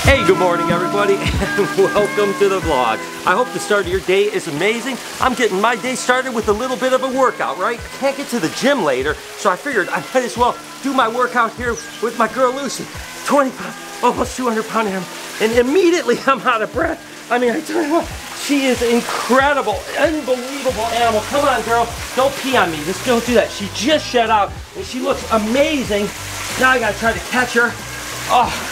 Hey, good morning everybody, and welcome to the vlog. I hope the start of your day is amazing. I'm getting my day started with a little bit of a workout, right? I can't get to the gym later, so I figured I might as well do my workout here with my girl Lucy. 20 pound, almost 200 pound animal, and immediately I'm out of breath. I mean, I tell you what, she is incredible, unbelievable animal. Come on, girl, don't pee on me. Just don't do that. She just shed out, and she looks amazing. Now I gotta try to catch her. Oh.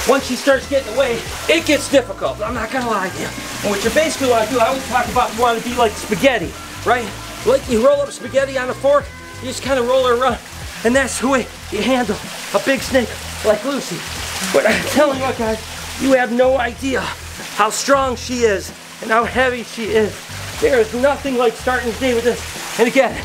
Once she starts getting away, it gets difficult. I'm not gonna lie to you. And what you basically want to do, I always talk about you want to be like spaghetti, right? Like you roll up spaghetti on a fork, you just kind of roll her around, and that's the way you handle a big snake like Lucy. But I'm telling you what, guys, you have no idea how strong she is and how heavy she is. There is nothing like starting the day with this. And again,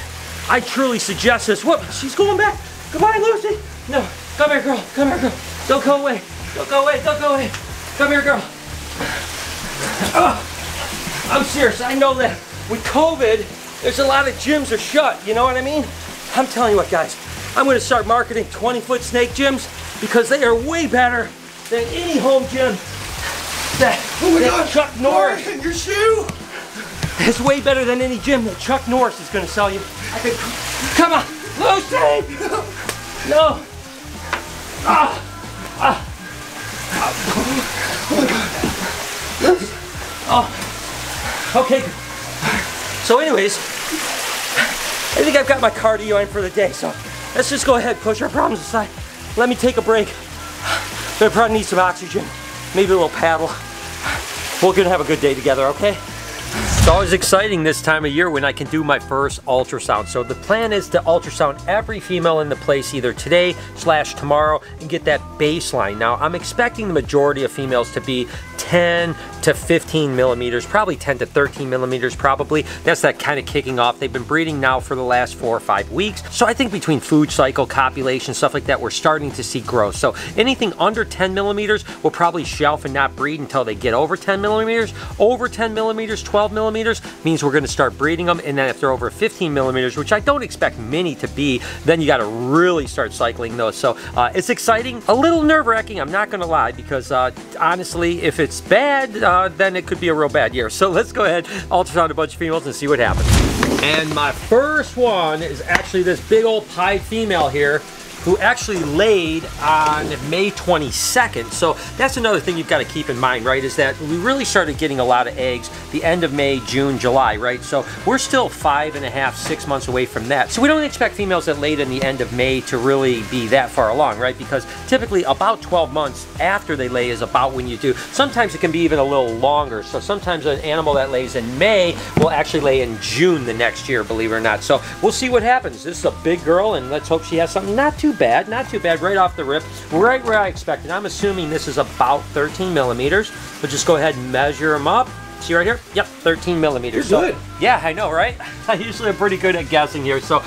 I truly suggest this. Whoop, she's going back. Goodbye, Lucy. No, come here, girl. Come here, girl. Don't go away. Don't go away, don't go away. Come here, girl. Oh, I'm serious, I know that with COVID, there's a lot of gyms are shut, you know what I mean? I'm telling you what, guys, I'm gonna start marketing 20-foot snake gyms because they are way better than any home gym that Chuck Norris. Your shoe! It's way better than any gym that Chuck Norris is gonna sell you. Come on, Lucy! No. Oh, okay. So anyways, I think I've got my cardio in for the day, so let's just go ahead, push our problems aside. Let me take a break. I probably need some oxygen, maybe a little paddle. We're gonna have a good day together, okay? It's always exciting this time of year when I can do my first ultrasound. So the plan is to ultrasound every female in the place either today/tomorrow and get that baseline. Now I'm expecting the majority of females to be 10 to 15 millimeters, probably 10 to 13 millimeters probably. That's that kind of kicking off. They've been breeding now for the last 4 or 5 weeks. So I think between food cycle, copulation, stuff like that, we're starting to see growth. So anything under 10 millimeters will probably shelf and not breed until they get over 10 millimeters. Over 10 millimeters, 12 millimeters means we're gonna start breeding them. And then if they're over 15 millimeters, which I don't expect many to be, then you gotta really start cycling those. So it's exciting, a little nerve-wracking, I'm not gonna lie, because honestly, if it's bad, then it could be a real bad year. So let's go ahead, ultrasound a bunch of females and see what happens. And my first one is actually this big old pied female here who actually laid on May 22nd. So that's another thing you've got to keep in mind, right, is that we really started getting a lot of eggs the end of May, June, July, right? So we're still 5.5, 6 months away from that. So we don't expect females that laid in the end of May to really be that far along, right? Because typically about 12 months after they lay is about when you do. Sometimes it can be even a little longer. So sometimes an animal that lays in May will actually lay in June the next year, believe it or not. So we'll see what happens. This is a big girl, and let's hope she has something not too bad, not too bad, right off the rip, right where I expected. I'm assuming this is about 13 millimeters. We'll just go ahead and measure them up. See right here? Yep, 13 millimeters. You're good. Yeah, I know, right? I usually am pretty good at guessing here. So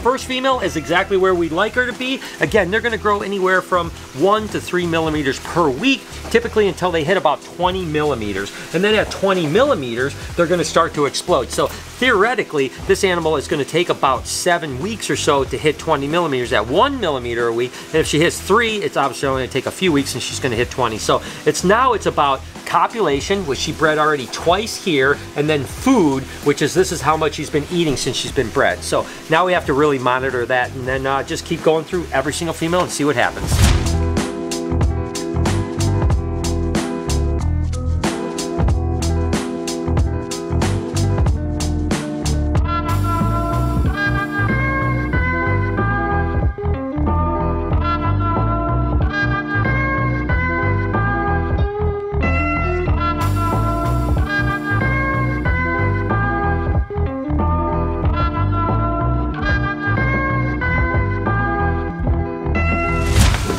first female is exactly where we'd like her to be. Again, they're gonna grow anywhere from 1 to 3 millimeters per week, typically until they hit about 20 millimeters. And then at 20 millimeters, they're gonna start to explode. So theoretically, this animal is gonna take about 7 weeks or so to hit 20 millimeters at 1 millimeter a week. And if she hits 3, it's obviously only gonna take a few weeks and she's gonna hit 20. So it's about copulation, which she bred already twice here, and then food, which is this is how much she's been eating since she's been bred. So now we have to really monitor that, and then just keep going through every single female and see what happens.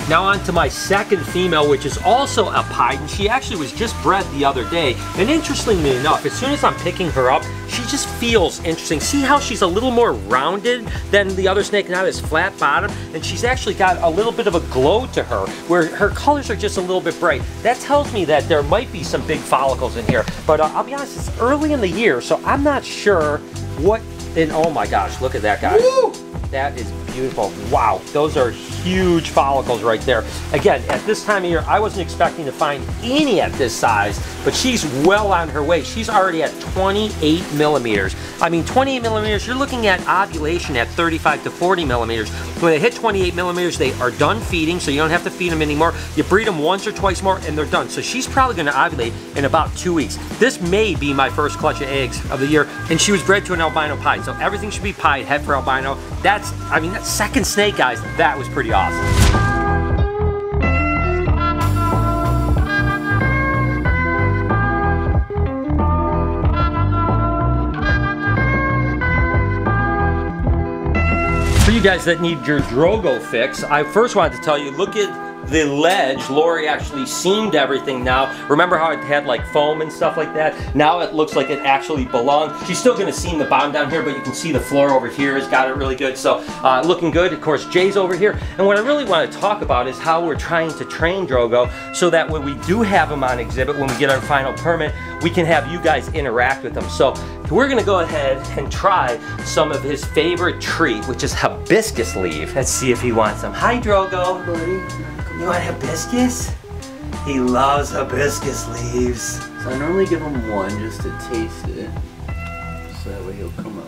Now on to my second female, which is also a pied, and she actually was just bred the other day. And interestingly enough, as soon as I'm picking her up, she just feels interesting. See how she's a little more rounded than the other snake, not as flat bottom, and she's actually got a little bit of a glow to her, where her colors are just a little bit bright. That tells me that there might be some big follicles in here. But I'll be honest, it's early in the year, so I'm not sure what, and oh my gosh, look at that guy. Woo! That is beautiful. Wow, those are huge follicles right there. Again, at this time of year, I wasn't expecting to find any at this size, but she's well on her way. She's already at 28 millimeters. I mean, 28 millimeters, you're looking at ovulation at 35 to 40 millimeters. When they hit 28 millimeters, they are done feeding, so you don't have to feed them anymore. You breed them once or twice more, and they're done. So she's probably gonna ovulate in about 2 weeks. This may be my first clutch of eggs of the year, and she was bred to an albino pied, so everything should be pied, head for albino. That's, I mean, that second snake, guys, that was pretty awesome. For you guys that need your Drogo fix, I first wanted to tell you, look at the ledge. Lori actually seamed everything now. Remember how it had like foam and stuff like that? Now it looks like it actually belonged. She's still gonna seam the bottom down here, but you can see the floor over here has got it really good. So looking good. Of course, Jay's over here. And what I really want to talk about is how we're trying to train Drogo so that when we do have him on exhibit, when we get our final permit, we can have you guys interact with them. So we're gonna go ahead and try some of his favorite treat, which is hibiscus leaf. Let's see if he wants some. Hi, Drogo. Buddy. You want hibiscus? He loves hibiscus leaves. So I normally give him one just to taste it, so that way he'll come out.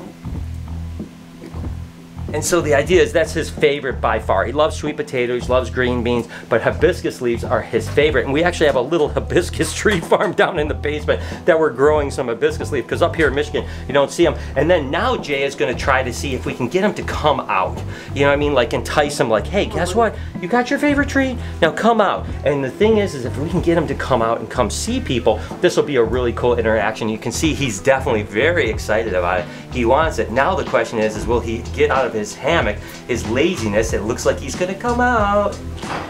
And so the idea is that's his favorite by far. He loves sweet potatoes, loves green beans, but hibiscus leaves are his favorite. And we actually have a little hibiscus tree farm down in the basement that we're growing some hibiscus leaf, because up here in Michigan, you don't see them. And then now Jay is gonna try to see if we can get him to come out. You know what I mean? Like entice him, like, hey, guess what? You got your favorite treat? Now come out. And the thing is if we can get him to come out and come see people, this will be a really cool interaction. You can see he's definitely very excited about it. He wants it. Now the question is will he get out of his hammock, his laziness? It looks like he's gonna come out.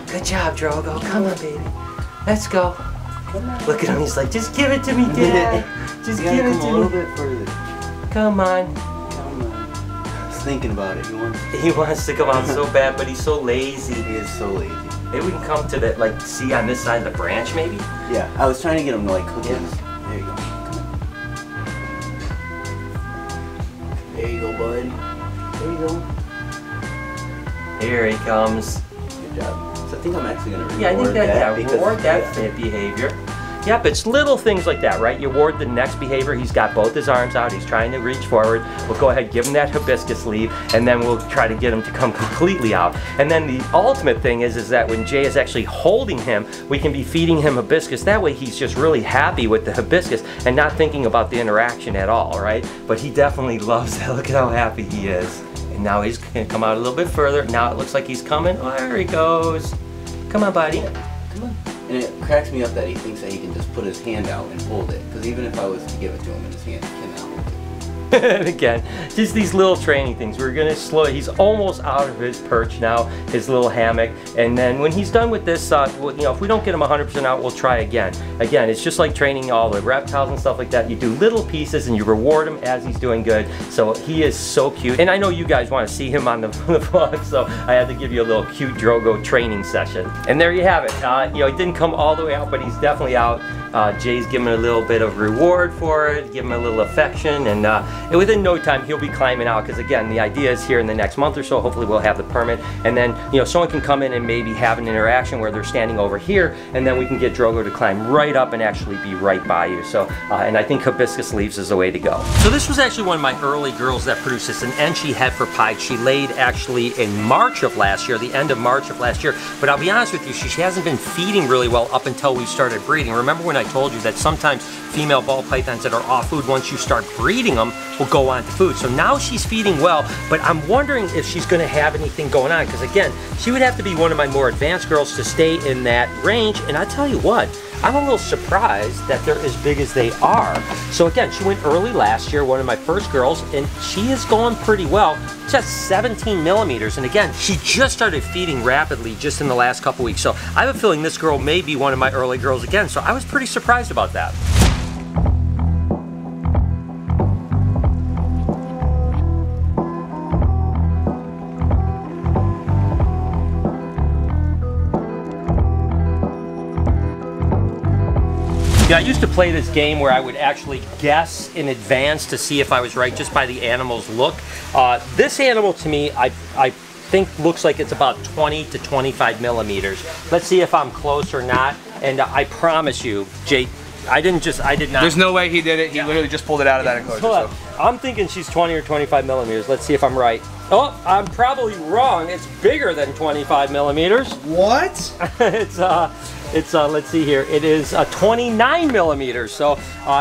Good job, Drogo. Come on, baby. Let's go. Look at him. He's like, just give it to me, Dad. Just give it to me. A little bit further. Come on. Come on. He's thinking about it. He wants to come out so bad, but he's so lazy. He is so lazy. Maybe we can come to that, like, see on this side of the branch, maybe? Yeah, I was trying to get him to like cook his. There you go. There you go, bud. There you go. Here he comes. Good job. So I think I'm actually going to reward Yeah, I think that, because reward that fit behavior. Yep, it's little things like that, right? You reward the next behavior. He's got both his arms out. He's trying to reach forward. We'll go ahead, give him that hibiscus leaf, and then we'll try to get him to come completely out. And then the ultimate thing is that when Jay is actually holding him, we can be feeding him hibiscus. That way he's just really happy with the hibiscus and not thinking about the interaction at all, right? But he definitely loves that. Look at how happy he is. And now he's gonna come out a little bit further. Now it looks like he's coming. Oh, there he goes. Come on, buddy. Come on. And it cracks me up that he thinks that he can just put his hand out and hold it. Because even if I was to give it to him in his hand, he cannot hold it. And again, just these little training things. We're gonna slow, he's almost out of his perch now, his little hammock. And then when he's done with this, you know, if we don't get him 100% out, we'll try again. Again, it's just like training all the reptiles and stuff like that. You do little pieces and you reward him as he's doing good. So he is so cute. And I know you guys wanna see him on the vlog, so I had to give you a little cute Drogo training session. And there you have it. You know, he didn't come all the way out, but he's definitely out. Jay's giving him a little bit of reward for it, give him a little affection, and within no time he'll be climbing out, because again, the idea is here in the next month or so, hopefully we'll have the permit, and then, you know, someone can come in and maybe have an interaction where they're standing over here, and then we can get Drogo to climb right up and actually be right by you. So, and I think hibiscus leaves is the way to go. So this was actually one of my early girls that produced this, an Enchi heifer pied. She laid actually in March of last year, the end of March of last year, but I'll be honest with you, she hasn't been feeding really well up until we started breeding. Remember when I told you that sometimes female ball pythons that are off food, once you start breeding them, will go on to food. So now she's feeding well, but I'm wondering if she's gonna have anything going on, because again, she would have to be one of my more advanced girls to stay in that range, and I tell you what, I'm a little surprised that they're as big as they are. So again, she went early last year, one of my first girls, and she is going pretty well, just 17 millimeters. And again, she just started feeding rapidly just in the last couple weeks. So I have a feeling this girl may be one of my early girls again. So I was pretty surprised about that. Yeah, I used to play this game where I would actually guess in advance to see if I was right just by the animal's look. This animal to me, I think looks like it's about 20 to 25 millimeters. Let's see if I'm close or not. And I promise you, Jake, I did not. There's no way he did it. He literally just pulled it out of that enclosure. So. I'm thinking she's 20 or 25 millimeters. Let's see if I'm right. Oh, I'm probably wrong. It's bigger than 25 millimeters. What? It's let's see here. It is 29 millimeters. So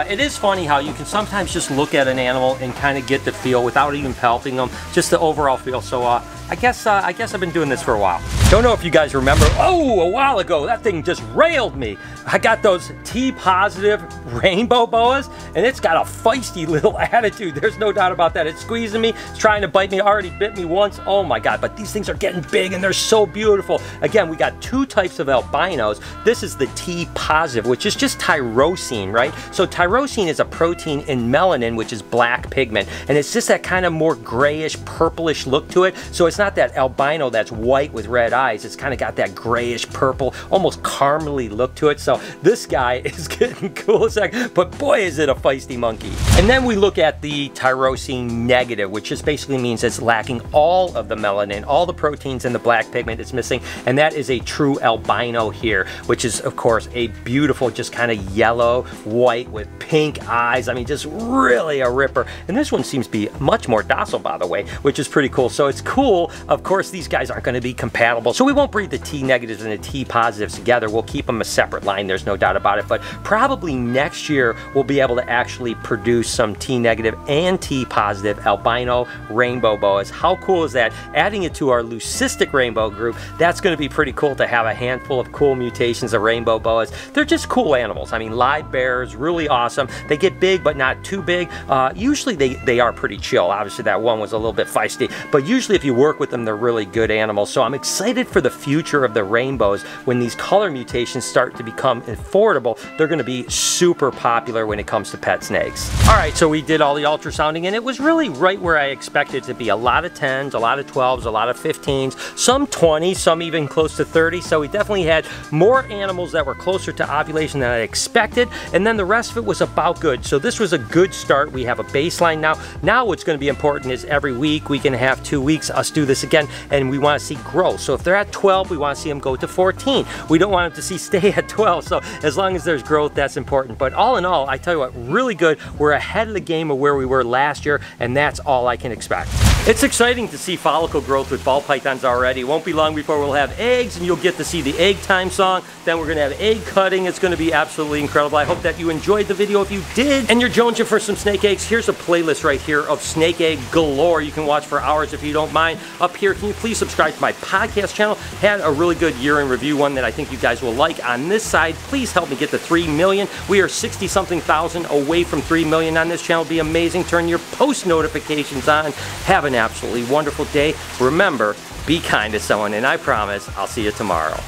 it is funny how you can sometimes just look at an animal and kind of get the feel without even palpating them, just the overall feel. So I guess I've been doing this for a while. Don't know if you guys remember. Oh, a while ago, that thing just railed me. I got those T-positive rainbow boas, and it's got a feisty little attitude. There's no doubt about that. It's squeezing me. It's trying to bite me. Already bit me once. Oh my God! But these things are getting big, and they're so beautiful. Again, we got two types of albinos. This is the T-positive, which is just tyrosine, right? So tyrosine is a protein in melanin, which is black pigment, and it's just that kind of more grayish, purplish look to it. So it's not that albino that's white with red eyes. It's kind of got that grayish purple, almost caramely look to it. So this guy is getting cool as heck, but boy is it a feisty monkey. And then we look at the tyrosine negative, which just basically means it's lacking all of the melanin, all the proteins in the black pigment is missing, and that is a true albino here, which is of course a beautiful, just kind of yellow, white with pink eyes. I mean, just really a ripper. And this one seems to be much more docile, by the way, which is pretty cool. So it's cool. Of course, these guys aren't going to be compatible, so we won't breed the T negatives and the T positives together. We'll keep them a separate line, there's no doubt about it, but probably next year we'll be able to actually produce some T negative and T positive albino rainbow boas. How cool is that? Adding it to our leucistic rainbow group, that's going to be pretty cool to have a handful of cool mutations of rainbow boas. They're just cool animals. I mean, live bears, really awesome. They get big, but not too big. Usually they are pretty chill. Obviously that one was a little bit feisty, but usually if you work with them, they're really good animals. So I'm excited for the future of the rainbows. When these color mutations start to become affordable, they're going to be super popular when it comes to pet snakes. All right, so we did all the ultrasounding, and it was really right where I expected it to be. A lot of 10s, a lot of 12s, a lot of 15s, some 20s, some even close to 30. So we definitely had more animals that were closer to ovulation than I expected, and then the rest of it was about good. So this was a good start. We have a baseline now. Now what's going to be important is every week, week and a half, 2 weeks, us do this again, and we want to see growth. So if they're at 12, we want to see them go to 14. We don't want them to stay at 12. So as long as there's growth, that's important. But all in all, I tell you what, really good. We're ahead of the game of where we were last year, and that's all I can expect. It's exciting to see follicle growth with ball pythons already. It won't be long before we'll have eggs, and you'll get to see the egg time song. Then we're going to have egg cutting. It's going to be absolutely incredible. I hope that you enjoyed the video. If you did, and you're jonesing for some snake eggs, here's a playlist right here of snake egg galore. You can watch for hours if you don't mind. Up here, can you please subscribe to my podcast channel? Had a really good year in review, one that I think you guys will like. On this side, please help me get to 3 million. We are 60-something thousand away from 3 million on this channel. It'd be amazing. Turn your post notifications on. Have an absolutely wonderful day. Remember, be kind to someone, and I promise I'll see you tomorrow.